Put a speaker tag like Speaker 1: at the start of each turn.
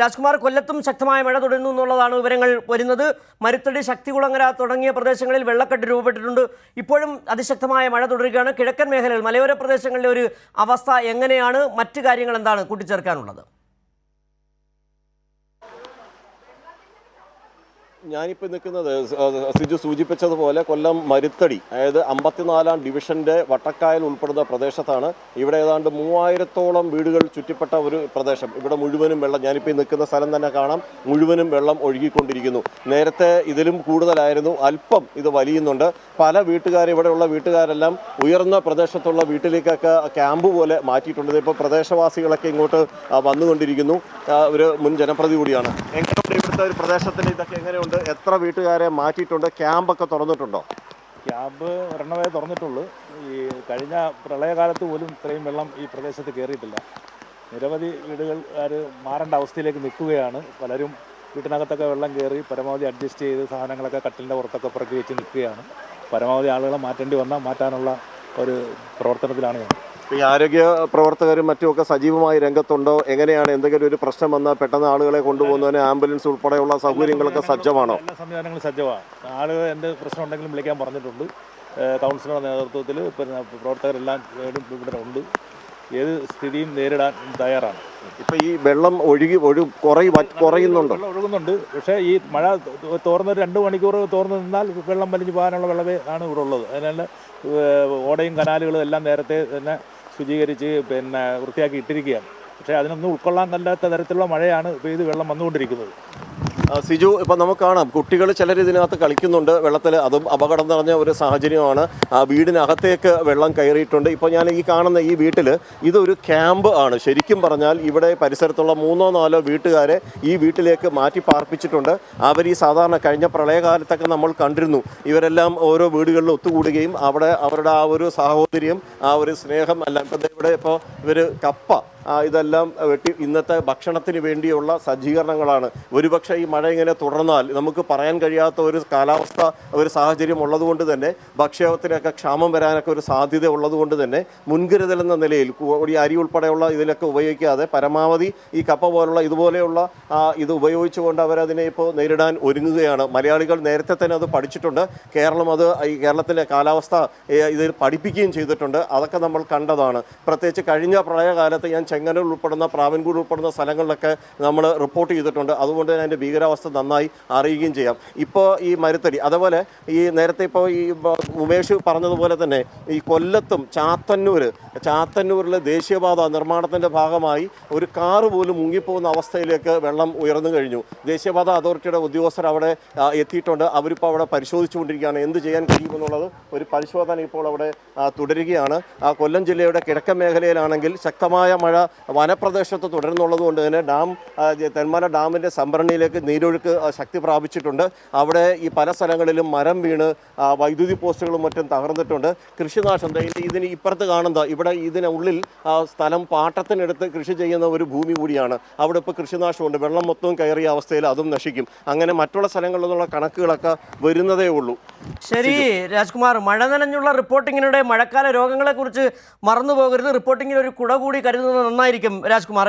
Speaker 1: രാജ്കുമാർ, കൊല്ലത്തും ശക്തമായ മഴ തുടരുന്നു എന്നുള്ളതാണ് വിവരങ്ങൾ വരുന്നത്. മരുത്തടി, ശക്തികുളങ്ങര തുടങ്ങിയ പ്രദേശങ്ങളിൽ വെള്ളക്കെട്ട് രൂപപ്പെട്ടിട്ടുണ്ട്. ഇപ്പോഴും അതിശക്തമായ മഴ തുടരുകയാണ്. കിഴക്കൻ മേഖലകൾ, മലയോര പ്രദേശങ്ങളിലെ ഒരു അവസ്ഥ എങ്ങനെയാണ്? മറ്റു കാര്യങ്ങൾ എന്താണ് കൂട്ടിച്ചേർക്കാനുള്ളത്?
Speaker 2: ഞാനിപ്പോൾ നിൽക്കുന്നത് സിജു സൂചിപ്പിച്ചതുപോലെ കൊല്ലം മരുത്തടി, അതായത് 54-ാം ഡിവിഷൻ്റെ വട്ടക്കായൽ ഉൾപ്പെടുന്ന പ്രദേശത്താണ്. ഇവിടെ ഏതാണ്ട് 3000-ഓളം വീടുകൾ ചുറ്റിപ്പെട്ട ഒരു പ്രദേശം. ഇവിടെ മുഴുവനും വെള്ളം, ഞാനിപ്പോൾ നിൽക്കുന്ന സ്ഥലം തന്നെ കാണാം, മുഴുവനും വെള്ളം ഒഴുകിക്കൊണ്ടിരിക്കുന്നു. നേരത്തെ ഇതിലും കൂടുതലായിരുന്നു, അല്പം ഇത് വലിയുന്നുണ്ട്. പല ഇവിടെയുള്ള വീട്ടുകാരെല്ലാം ഉയർന്ന പ്രദേശത്തുള്ള വീട്ടിലേക്കൊക്കെ ക്യാമ്പ് പോലെ മാറ്റിയിട്ടുണ്ട്. ഇപ്പോൾ പ്രദേശവാസികളൊക്കെ ഇങ്ങോട്ട് വന്നുകൊണ്ടിരിക്കുന്നു. ഒരു മുൻ ജനപ്രതി കൂടിയാണ്. എങ്ങനെയുണ്ട് ഇവിടുത്തെ ഒരു പ്രദേശത്തിന് ഇതൊക്കെ എങ്ങനെയുണ്ട്? എത്ര വീട്ടുകാരെ മാറ്റിയിട്ടുണ്ട്? ക്യാമ്പൊക്കെ തുറന്നിട്ടുണ്ടോ?
Speaker 3: ക്യാമ്പ് ഒരെണ്ണമേ തുറന്നിട്ടുള്ളൂ. ഈ കഴിഞ്ഞ പ്രളയകാലത്ത് പോലും ഇത്രയും വെള്ളം ഈ പ്രദേശത്ത് കയറിയിട്ടില്ല. നിരവധി വീടുകാർ മാറേണ്ട അവസ്ഥയിലേക്ക് നിൽക്കുകയാണ്. പലരും വീട്ടിനകത്തൊക്കെ വെള്ളം കയറി പരമാവധി അഡ്ജസ്റ്റ് ചെയ്ത് സാധനങ്ങളൊക്കെ കട്ടിലിൻ്റെ പുറത്തൊക്കെ പുറക്കി വെച്ച് നിൽക്കുകയാണ്. പരമാവധി ആളുകളെ മാറ്റേണ്ടി വന്നാൽ മാറ്റാനുള്ള ഒരു പ്രവർത്തനത്തിലാണ് ഞാൻ.
Speaker 2: ഈ ആരോഗ്യ പ്രവർത്തകരും മറ്റുമൊക്കെ സജീവമായി രംഗത്തുണ്ടോ? എങ്ങനെയാണ്? എന്തെങ്കിലും ഒരു പ്രശ്നം വന്നാൽ പെട്ടെന്ന് ആളുകളെ കൊണ്ടുപോകുന്നതിന് ആംബുലൻസ് ഉൾപ്പെടെയുള്ള സൗകര്യങ്ങളൊക്കെ സജ്ജമാണോ?
Speaker 3: എല്ലാ സംവിധാനങ്ങളും സജ്ജമാണ്. ആളുകൾ എന്ത് പ്രശ്നം ഉണ്ടെങ്കിലും വിളിക്കാൻ പറഞ്ഞിട്ടുണ്ട്. കൗൺസിലറുടെ നേതൃത്വത്തിൽ പിന്നെ പ്രവർത്തകരെല്ലാം ഇവിടെ ഉണ്ട്. ഏത് സ്ഥിതിയും നേരിടാൻ തയ്യാറാണ്.
Speaker 2: ഇപ്പം ഈ വെള്ളം കുറയുന്നുണ്ടോ?
Speaker 3: വെള്ളം ഒഴുകുന്നുണ്ട്. പക്ഷേ ഈ മഴ തോർന്നൊരു 2 മണിക്കൂർ തോർന്ന് നിന്നാൽ വെള്ളം വലിഞ്ഞു പോകാനുള്ള വെള്ളമേ ആണ് ഇവിടെ ഉള്ളത്. അതിനാൽ ഓടയും കനാലുകളും എല്ലാം നേരത്തെ തന്നെ ശുചീകരിച്ച് പിന്നെ വൃത്തിയാക്കി ഇട്ടിരിക്കുകയാണ്. പക്ഷേ അതിനൊന്നും ഉൾക്കൊള്ളാൻ കഴിയാത്ത തരത്തിലുള്ള മഴയാണ് പെയ്ത് വെള്ളം വന്നുകൊണ്ടിരിക്കുന്നത്.
Speaker 2: സിജു, ഇപ്പം നമുക്ക് കാണാം, കുട്ടികൾ ചിലർ ഇതിനകത്ത് കളിക്കുന്നുണ്ട് വെള്ളത്തിൽ. അതും അപകടം നിറഞ്ഞ ഒരു സാഹചര്യമാണ്. വീടിനകത്തേക്ക് വെള്ളം കയറിയിട്ടുണ്ട്. ഇപ്പോൾ ഞാൻ ഈ കാണുന്ന ഈ വീട്ടിൽ ഇതൊരു ക്യാമ്പ് ആണ്. ശരിക്കും പറഞ്ഞാൽ ഇവിടെ പരിസരത്തുള്ള 3-4 വീട്ടുകാരെ ഈ വീട്ടിലേക്ക് മാറ്റി പാർപ്പിച്ചിട്ടുണ്ട്. അവർ ഈ സാധാരണ കഴിഞ്ഞ പ്രളയകാലത്തൊക്കെ നമ്മൾ കണ്ടിരുന്നു, ഇവരെല്ലാം ഓരോ വീടുകളിൽ ഒത്തുകൂടുകയും അവിടെ അവരുടെ ആ ഒരു സാഹോദര്യം, ആ ഒരു സ്നേഹം എല്ലാം. ഇപ്പം ഇവിടെ ഇപ്പോൾ ഇവർ കപ്പ ഇതെല്ലാം വെട്ടി ഇന്നത്തെ ഭക്ഷണത്തിന് വേണ്ടിയുള്ള സജ്ജീകരണങ്ങളാണ്. ഒരുപക്ഷെ ഈ മഴ ഇങ്ങനെ തുടർന്നാൽ നമുക്ക് പറയാൻ കഴിയാത്ത ഒരു കാലാവസ്ഥ, ഒരു സാഹചര്യം ഉള്ളതുകൊണ്ട് തന്നെ ഭക്ഷ്യത്തിനൊക്കെ ക്ഷാമം വരാനൊക്കെ ഒരു സാധ്യത ഉള്ളതുകൊണ്ട് തന്നെ മുൻകരുതലെന്ന നിലയിൽ ഈ അരി ഉൾപ്പെടെയുള്ള ഇതിലൊക്കെ ഉപയോഗിക്കാതെ പരമാവധി ഈ കപ്പ പോലുള്ള ഇതുപോലെയുള്ള ഇത് ഉപയോഗിച്ചുകൊണ്ട് അവരതിനെ ഇപ്പോൾ നേരിടാൻ ഒരുങ്ങുകയാണ്. മലയാളികൾ നേരത്തെ തന്നെ അത് പഠിച്ചിട്ടുണ്ട്. ഈ കേരളത്തിലെ കാലാവസ്ഥ ഇതിൽ പഠിപ്പിക്കുകയും ചെയ്തിട്ടുണ്ട്. അതൊക്കെ നമ്മൾ കണ്ടതാണ്. പ്രത്യേകിച്ച് കഴിഞ്ഞ പ്രളയകാലത്ത് ഞാൻ ചെങ്ങന്നൂർ ഉൾപ്പെടുന്ന പ്രാവൻകൂർ ഉൾപ്പെടുന്ന സ്ഥലങ്ങളിലൊക്കെ നമ്മൾ റിപ്പോർട്ട് ചെയ്തിട്ടുണ്ട്. അതുകൊണ്ട് തന്നെ അതിൻ്റെ ഭീകരാവസ്ഥ നന്നായി അറിയുകയും ചെയ്യാം. ഇപ്പോൾ ഈ മരുത്തടി, അതുപോലെ ഈ നേരത്തെ ഇപ്പോൾ ഈ ഉമേഷ് പറഞ്ഞതുപോലെ തന്നെ ഈ കൊല്ലത്തും ചാത്തന്നൂരിലെ ദേശീയപാത നിർമ്മാണത്തിൻ്റെ ഭാഗമായി ഒരു കാറ് പോലും മുങ്ങിപ്പോകുന്ന അവസ്ഥയിലേക്ക് വെള്ളം ഉയർന്നു കഴിഞ്ഞു. ദേശീയപാത അതോറിറ്റിയുടെ ഉദ്യോഗസ്ഥർ അവിടെ എത്തിയിട്ടുണ്ട്. അവരിപ്പോൾ അവിടെ പരിശോധിച്ചുകൊണ്ടിരിക്കുകയാണ്. എന്ത് ചെയ്യാൻ കഴിയുമെന്നുള്ളത് ഒരു പരിശോധന ഇപ്പോൾ അവിടെ തുടരുകയാണ്. കൊല്ലം ജില്ലയുടെ കിഴക്കൻ മേഖലയിലാണെങ്കിൽ ശക്തമായ മഴ വനപ്രദേശത്ത് തുടരുന്നുള്ളത് കൊണ്ട് തന്നെ തെന്മല ഡാമിൻ്റെ സംഭരണിയിലേക്ക് നീരൊഴുക്ക് ശക്തി പ്രാപിച്ചിട്ടുണ്ട്. അവിടെ ഈ പല സ്ഥലങ്ങളിലും മരം വീണ് വൈദ്യുതി പോസ്റ്റുകളും മറ്റും തകർന്നിട്ടുണ്ട്. കൃഷിനാശം ഇതിന് ഇപ്പുറത്ത് കാണുന്ന ഇവിടെ ഇതിനുള്ളിൽ സ്ഥലം പാട്ടത്തിനെടുത്ത് കൃഷി ചെയ്യുന്ന ഒരു ഭൂമി കൂടിയാണ്. അവിടെ ഇപ്പോൾ കൃഷിനാശമുണ്ട്. വെള്ളം മൊത്തവും കയറിയ അവസ്ഥയിൽ അതും നശിക്കും. അങ്ങനെ മറ്റുള്ള സ്ഥലങ്ങളിൽ നിന്നുള്ള കണക്കുകളൊക്കെ വരുന്നതേ ഉള്ളൂ.
Speaker 1: ശരി രാജ്കുമാർ, മഴ നനഞ്ഞുള്ള റിപ്പോർട്ടിങ്ങിനിടെ മഴക്കാല രോഗങ്ങളെക്കുറിച്ച് മറന്നു പോകരുത്. റിപ്പോർട്ടിങ്ങിൽ ഒരു കുട കൂടി കരുതുന്നത് നന്നായിരിക്കും രാജ്കുമാർ.